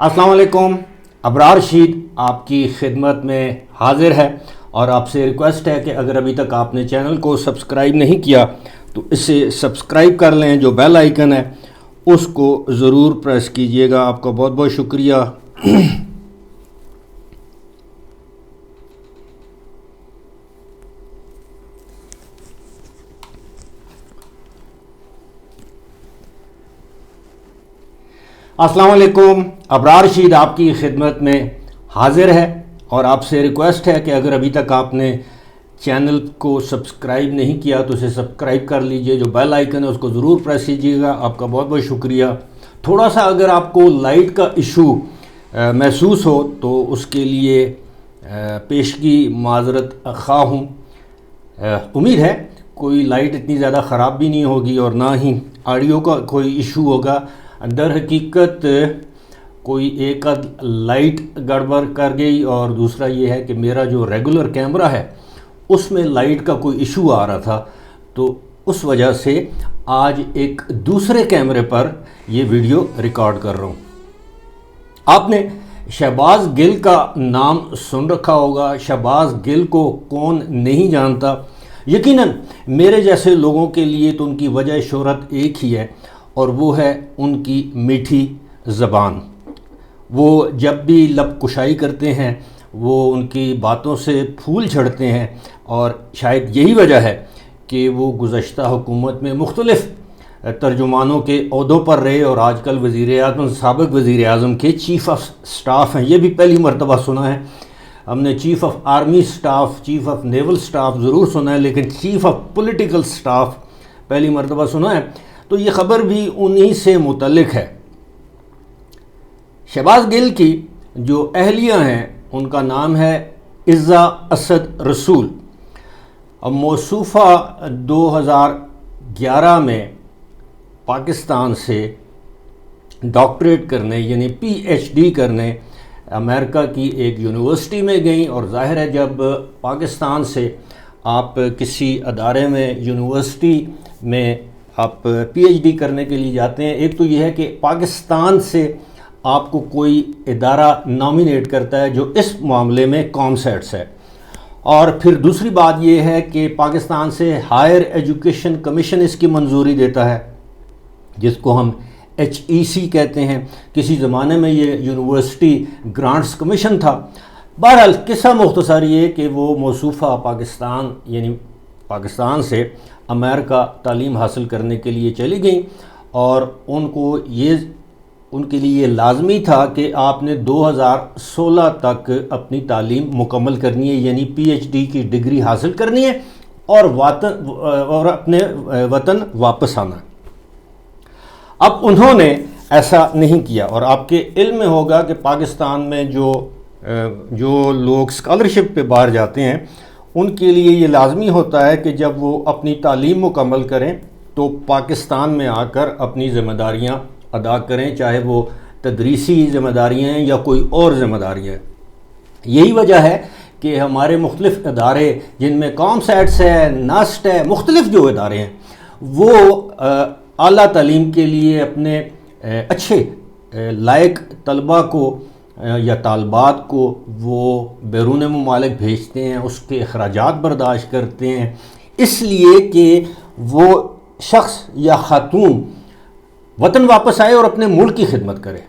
अस्सलाम वालेकुम। अबरार रशीद आपकी खिदमत में हाजिर है और आपसे रिक्वेस्ट है कि अगर अभी तक आपने चैनल को सब्सक्राइब नहीं किया तो इसे सब्सक्राइब कर लें। जो बेल आइकन है उसको ज़रूर प्रेस कीजिएगा। आपका बहुत बहुत शुक्रिया। अस्सलाम वालेकुम। अबरार रशीद आपकी खिदमत में हाजिर है और आपसे रिक्वेस्ट है कि अगर अभी तक आपने चैनल को सब्सक्राइब नहीं किया तो उसे सब्सक्राइब कर लीजिए। जो बेल आइकन है उसको ज़रूर प्रेस कीजिएगा। आपका बहुत बहुत शुक्रिया। थोड़ा सा अगर आपको लाइट का इशू महसूस हो तो उसके लिए पेशगी माजरत खा हूँ। उम्मीद है कोई लाइट इतनी ज़्यादा ख़राब भी नहीं होगी और ना ही ऑडियो का कोई इशू होगा। दर हकीकत कोई एक लाइट गड़बड़ कर गई और दूसरा ये है कि मेरा जो रेगुलर कैमरा है उसमें लाइट का कोई इशू आ रहा था, तो उस वजह से आज एक दूसरे कैमरे पर ये वीडियो रिकॉर्ड कर रहा हूँ। आपने शहबाज गिल का नाम सुन रखा होगा। शहबाज गिल को कौन नहीं जानता। यकीनन मेरे जैसे लोगों के लिए तो उनकी वजह शोहरत एक ही है और वो है उनकी मीठी ज़बान। वो जब भी लब कुशाई करते हैं वो उनकी बातों से फूल झड़ते हैं और शायद यही वजह है कि वो गुज़श्ता हुकूमत में मुख्तलिफ़ तर्जुमानों के ओहदों पर रहे और आजकल वज़ीर-ए-आज़म साबिक़ वज़ीर-ए-आज़म के चीफ़ ऑफ स्टाफ़ हैं। ये भी पहली मरतबा सुना है हमने। Chief of army staff, chief of naval staff ज़रूर सुना है, लेकिन चीफ़ ऑफ पॉलिटिकल स्टाफ पहली मरतबा सुना है। तो ये ख़बर भी उन्हीं से मुतल्लिक है। शहबाज गिल की जो अहलिया हैं उनका नाम है इज़्ज़ा असद रसूल। अब मौसूफ़ा 2011 में पाकिस्तान से डॉक्टरेट करने यानी PhD करने अमेरिका की एक यूनिवर्सिटी में गई। और ज़ाहिर है जब पाकिस्तान से आप किसी अदारे में यूनिवर्सिटी में आप PhD करने के लिए जाते हैं, एक तो यह है कि पाकिस्तान से आपको कोई इदारा नॉमिनेट करता है जो इस मामले में कॉमसेट्स है, और फिर दूसरी बात यह है कि पाकिस्तान से हायर एजुकेशन कमीशन इसकी मंजूरी देता है जिसको हम HEC कहते हैं। किसी ज़माने में ये यूनिवर्सिटी ग्रांट्स कमीशन था। बहरहाल किस्सा मुख्तसर ये कि वो मौसूफ़ा पाकिस्तान यानी पाकिस्तान से अमेरिका तालीम हासिल करने के लिए चली गई और उनके लिए लाजमी था कि आपने 2016 तक अपनी तालीम मुकम्मल करनी है यानी PhD की डिग्री हासिल करनी है और अपने वतन वापस आना। अब उन्होंने ऐसा नहीं किया और आपके इल्म में होगा कि पाकिस्तान में जो लोग स्कॉलरशिप पे बाहर जाते हैं उनके लिए ये लाजमी होता है कि जब वो अपनी तालीम मुकम्मल करें तो पाकिस्तान में आकर अपनी ज़िम्मेदारियां अदा करें, चाहे वो तदरीसी ज़िम्मेदारियां हैं या कोई और ज़िम्मेदारियां हैं। यही वजह है कि हमारे मुख्तलिफ़ इदारे जिनमें कॉमसेट्स है, नास्ट है, मुख्तलिफ़ जो इदारे हैं वो आला तालीम के लिए अपने अच्छे लायक तलबा को या तालबात को वो बैरून मुमालिक भेजते हैं, उसके अखराजात बर्दाश्त करते हैं इसलिए कि वो शख्स या ख़ातून वतन वापस आए और अपने मुल्क की खिदमत करे।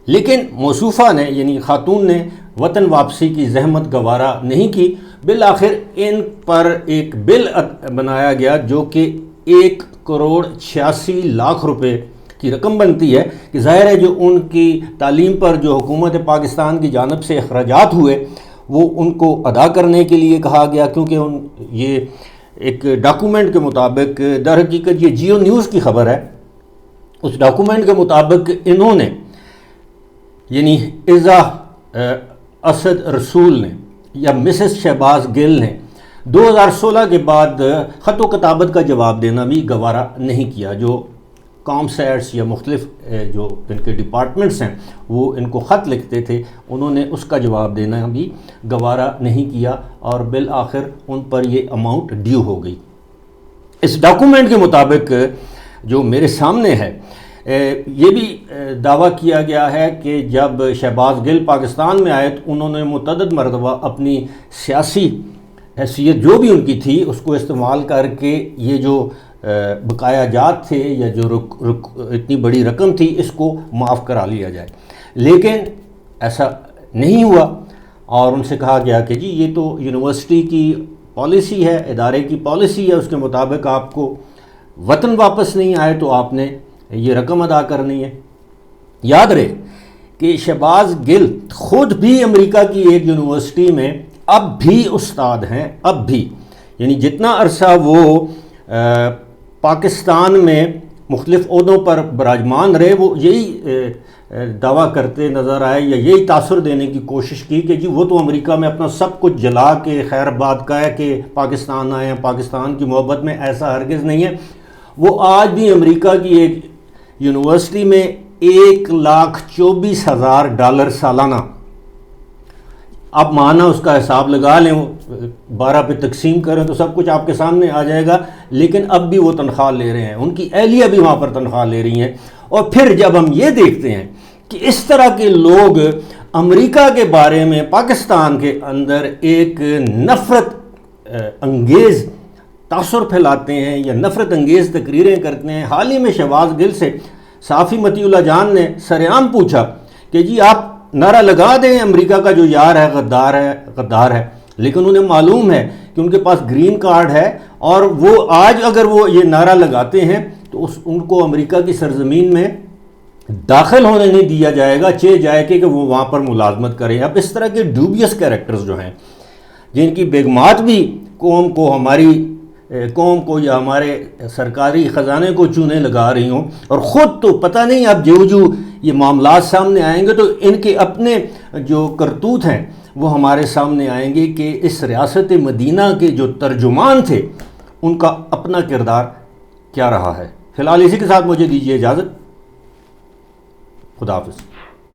लेकिन मौसूफ़ा ने यानी ख़ातून ने वतन वापसी की जहमत गवारा नहीं की। बिल आखिर इन पर एक बिल बनाया गया जो कि 1,86,00,000 रुपये की रकम बनती है कि ज़ाहिर है जो उनकी तालीम पर जो हुकूमत पाकिस्तान की जानिब से अखराजात हुए वो उनको अदा करने के लिए कहा गया, क्योंकि ये एक डॉक्यूमेंट के मुताबिक दर हकीकत ये जियो न्यूज़ की खबर है। उस डॉक्यूमेंट के मुताबिक इन्होंने यानी इज़्ज़ा असद रसूल ने या मिसेस शहबाज गिल ने 2016 के बाद ख़त व किताबत का जवाब देना भी गवारा नहीं किया। जो कॉमसेट्स या मुख्तलिफ़ जो इनके डिपार्टमेंट्स हैं वो इनको ख़त लिखते थे, उन्होंने उसका जवाब देना भी गवारा नहीं किया और बिल आखिर उन पर ये अमाउंट ड्यू हो गई। इस डॉक्यूमेंट के मुताबिक जो मेरे सामने है یہ بھی دعویٰ کیا گیا ہے کہ جب شہباز گل پاکستان میں آئے تو انہوں نے متعدد مرتبہ اپنی سیاسی حیثیت جو بھی ان کی تھی اس کو استعمال کر کے یہ جو بقایا جات تھے یا جو اتنی بڑی رقم تھی اس کو معاف کرا لیا جائے، لیکن ایسا نہیں ہوا، اور ان سے کہا گیا کہ جی یہ تو یونیورسٹی کی پالیسی ہے، ادارے کی پالیسی ہے، اس کے مطابق آپ کو وطن واپس نہیں آئے تو آپ نے یہ رقم ادا کرنی ہے۔ یاد رہے کہ شہباز گل خود بھی امریکہ کی ایک یونیورسٹی میں اب بھی استاد ہیں، اب بھی، یعنی جتنا عرصہ وہ پاکستان میں مختلف عہدوں پر براجمان رہے وہ یہی دعویٰ کرتے نظر آئے یا یہی تاثر دینے کی کوشش کی کہ جی وہ تو امریکہ میں اپنا سب کچھ جلا کے خیر آباد کا ہے کہ پاکستان آئے ہیں، پاکستان کی محبت میں، ایسا ہرگز نہیں ہے۔ وہ آج بھی امریکہ کی ایک یونیورسٹی میں $1,24,000 سالانہ، آپ مانا اس کا حساب لگا لیں، 12 پہ تقسیم کریں تو سب کچھ آپ کے سامنے آ جائے گا، لیکن اب بھی وہ تنخواہ لے رہے ہیں، ان کی اہلیہ بھی وہاں پر تنخواہ لے رہی ہیں۔ اور پھر جب ہم یہ دیکھتے ہیں کہ اس طرح کے لوگ امریکہ کے بارے میں پاکستان کے اندر ایک نفرت انگیز تاثر پھیلاتے ہیں یا نفرت انگیز تقریریں کرتے ہیں، حال ہی میں شہباز گل سے صحافی مطیع اللہ جان نے سرعام پوچھا کہ جی آپ نعرہ لگا دیں امریکہ کا جو یار ہے غدار ہے، لیکن انہیں معلوم ہے کہ ان کے پاس گرین کارڈ ہے، اور وہ آج اگر وہ یہ نعرہ لگاتے ہیں تو ان کو امریکہ کی سرزمین میں داخل ہونے نہیں دیا جائے گا، چہ جائے کہ وہ وہاں پر ملازمت کریں۔ اب اس طرح کے ڈوبیس کیریکٹرز جو ہیں، جن کی بیگمات بھی قوم کو، ہماری قوم کو یا ہمارے سرکاری خزانے کو چونے لگا رہی ہوں، اور خود تو پتہ نہیں اب جو یہ معاملات سامنے آئیں گے تو ان کے اپنے جو کرتوت ہیں وہ ہمارے سامنے آئیں گے کہ اس ریاست مدینہ کے جو ترجمان تھے ان کا اپنا کردار کیا رہا ہے۔ فی الحال اسی کے ساتھ مجھے دیجیے اجازت، خدا حافظ۔